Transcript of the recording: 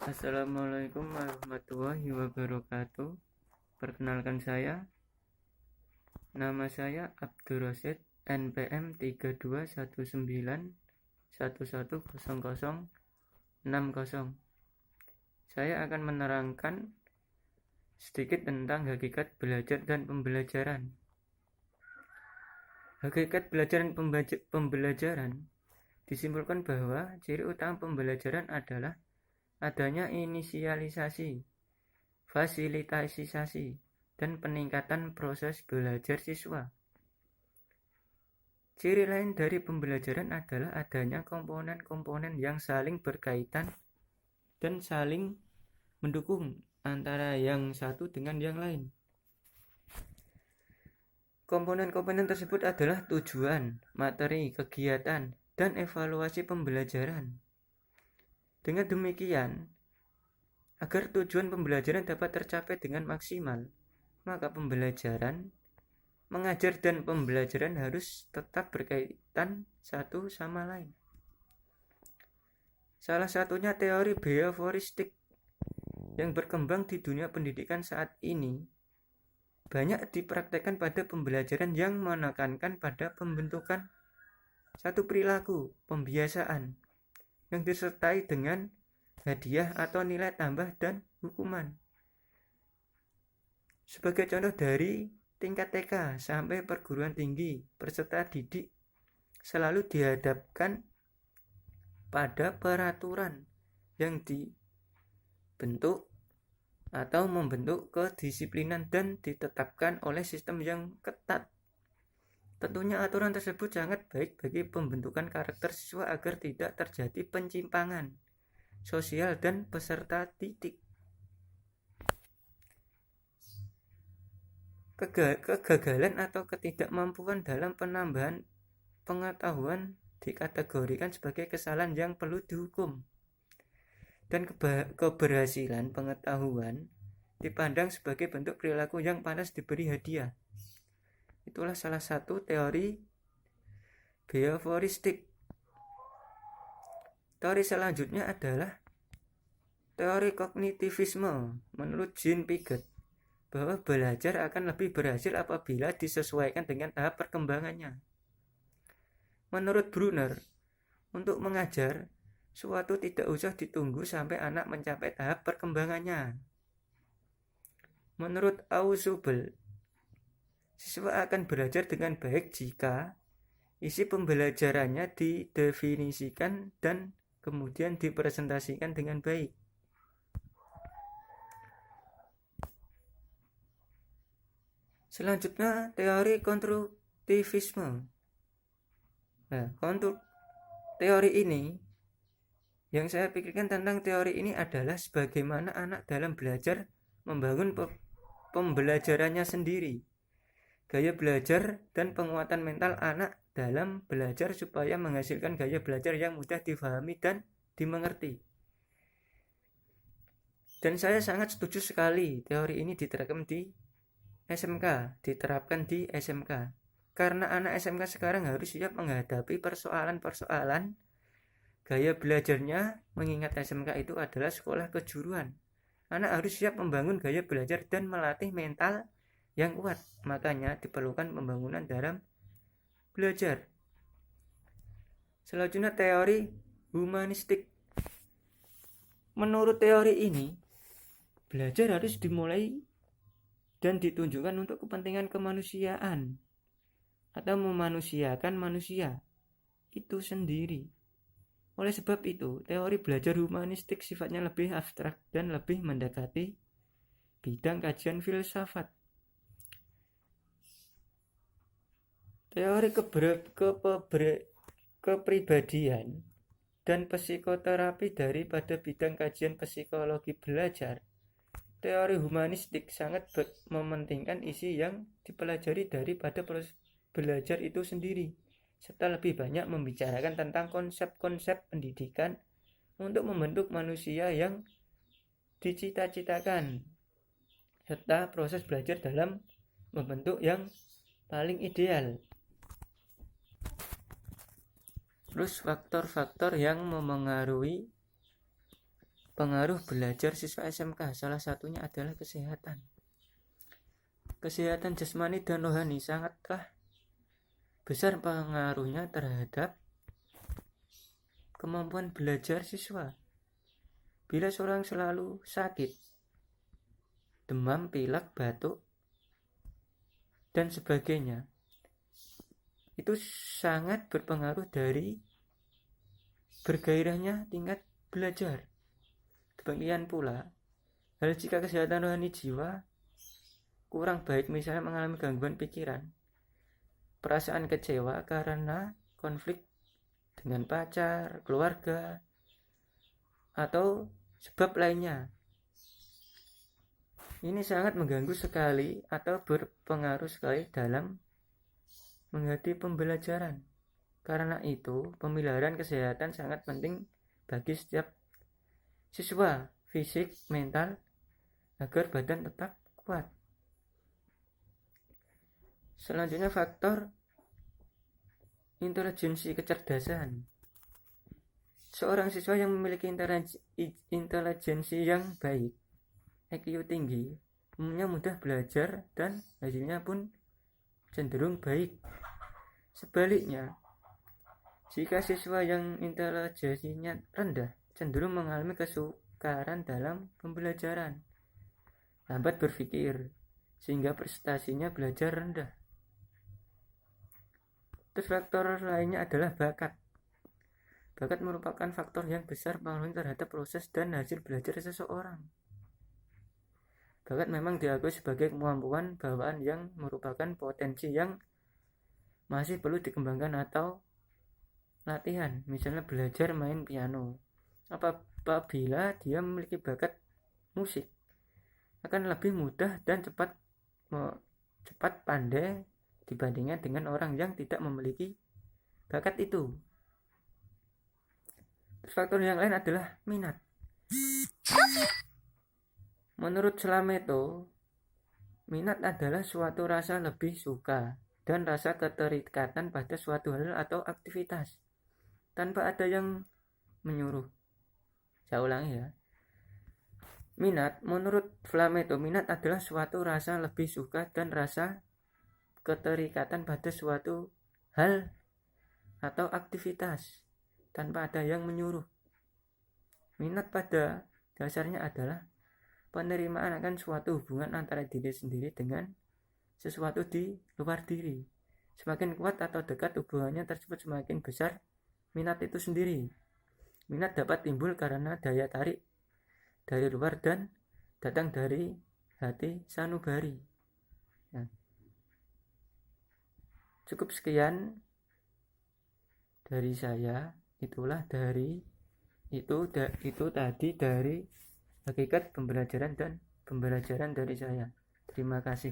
Assalamualaikum warahmatullahi wabarakatuh. Perkenalkan nama saya Abdul Rosid, NPM 3219110060. Saya akan menerangkan sedikit tentang hakikat belajar dan pembelajaran. Hakikat belajar dan pembelajaran disimpulkan bahwa ciri utama pembelajaran adalah adanya inisialisasi, fasilitasi, dan peningkatan proses belajar siswa. Ciri lain dari pembelajaran adalah adanya komponen-komponen yang saling berkaitan dan saling mendukung antara yang satu dengan yang lain. Komponen-komponen tersebut adalah tujuan, materi, kegiatan, dan evaluasi pembelajaran. Dengan demikian, agar tujuan pembelajaran dapat tercapai dengan maksimal, maka pembelajaran, mengajar dan pembelajaran harus tetap berkaitan satu sama lain. Salah satunya teori behavioristik yang berkembang di dunia pendidikan saat ini banyak dipraktekkan pada pembelajaran yang menekankan pada pembentukan satu perilaku pembiasaan yang disertai dengan hadiah atau nilai tambah dan hukuman. Sebagai contoh, dari tingkat TK sampai perguruan tinggi, peserta didik selalu dihadapkan pada peraturan yang dibentuk atau membentuk kedisiplinan dan ditetapkan oleh sistem yang ketat. Tentunya aturan tersebut sangat baik bagi pembentukan karakter siswa agar tidak terjadi penyimpangan sosial dan peserta didik. Kegagalan atau ketidakmampuan dalam penambahan pengetahuan dikategorikan sebagai kesalahan yang perlu dihukum. Dan keberhasilan pengetahuan dipandang sebagai bentuk perilaku yang pantas diberi hadiah. Itulah salah satu teori behavioristik. Teori selanjutnya adalah teori kognitivisme. Menurut Jean Piaget, bahwa belajar akan lebih berhasil apabila disesuaikan dengan tahap perkembangannya. Menurut Brunner, untuk mengajar, suatu tidak usah ditunggu sampai anak mencapai tahap perkembangannya. Menurut Ausubel, siswa akan belajar dengan baik jika isi pembelajarannya didefinisikan dan kemudian dipresentasikan dengan baik. Selanjutnya, teori konstruktivisme. Teori ini, yang saya pikirkan tentang teori ini adalah sebagaimana anak dalam belajar membangun pembelajarannya sendiri. Gaya belajar dan penguatan mental anak dalam belajar supaya menghasilkan gaya belajar yang mudah difahami dan dimengerti. Dan saya sangat setuju sekali teori ini diterapkan di SMK. Karena anak SMK sekarang harus siap menghadapi persoalan-persoalan gaya belajarnya, mengingat SMK itu adalah sekolah kejuruan. Anak harus siap membangun gaya belajar dan melatih mental yang kuat. Makanya diperlukan pembangunan dalam belajar. Selanjutnya, teori humanistik. Menurut teori ini, belajar harus dimulai dan ditunjukkan untuk kepentingan kemanusiaan atau memanusiakan manusia itu sendiri. Oleh sebab itu, teori belajar humanistik sifatnya lebih abstrak dan lebih mendekati bidang kajian filsafat. Teori kepribadian dan psikoterapi daripada bidang kajian psikologi belajar. Teori humanistik sangat mementingkan isi yang dipelajari daripada proses belajar itu sendiri, serta lebih banyak membicarakan tentang konsep-konsep pendidikan untuk membentuk manusia yang dicita-citakan, serta proses belajar dalam membentuk yang paling ideal. Terus faktor-faktor yang memengaruhi pengaruh belajar siswa SMK, salah satunya adalah kesehatan. Kesehatan jasmani dan rohani sangatlah besar pengaruhnya terhadap kemampuan belajar siswa. Bila seorang selalu sakit, demam, pilek, batuk, dan sebagainya, itu sangat berpengaruh dari bergairahnya tingkat belajar. Demikian pula, hal jika kesehatan rohani jiwa kurang baik, misalnya mengalami gangguan pikiran, perasaan kecewa karena konflik dengan pacar, keluarga, atau sebab lainnya, ini sangat mengganggu sekali atau berpengaruh sekali dalam menghadapi pembelajaran. Karena itu, pemeliharaan kesehatan sangat penting bagi setiap siswa, fisik, mental, agar badan tetap kuat. Selanjutnya, faktor intelijensi kecerdasan. Seorang siswa yang memiliki intelijensi yang baik, IQ tinggi, umumnya mudah belajar dan hasilnya pun cenderung baik. Sebaliknya, jika siswa yang intelijensinya rendah cenderung mengalami kesukaran dalam pembelajaran, lambat berpikir, sehingga prestasinya belajar rendah. Terus faktor lainnya adalah bakat. Bakat merupakan faktor yang besar pengaruh terhadap proses dan hasil belajar seseorang. Bakat memang diakui sebagai kemampuan bawaan yang merupakan potensi yang masih perlu dikembangkan atau latihan, misalnya belajar main piano. Apabila dia memiliki bakat musik, akan lebih mudah dan cepat pandai dibandingkan dengan orang yang tidak memiliki bakat itu. Faktor yang lain adalah minat. Menurut Slameto, minat adalah suatu rasa lebih suka dan rasa keterikatan pada suatu hal atau aktivitas tanpa ada yang menyuruh. Saya ulangi ya. Minat, menurut Slameto, minat adalah suatu rasa lebih suka dan rasa keterikatan pada suatu hal atau aktivitas tanpa ada yang menyuruh. Minat pada dasarnya adalah penerimaan akan suatu hubungan antara diri sendiri dengan sesuatu di luar diri. Semakin kuat atau dekat hubungannya tersebut, semakin besar minat itu sendiri. Minat dapat timbul karena daya tarik dari luar dan datang dari hati sanubari. Nah, cukup sekian dari saya. Itulah dari itu tadi dari hakikat pembelajaran dan pembelajaran dari saya. Terima kasih.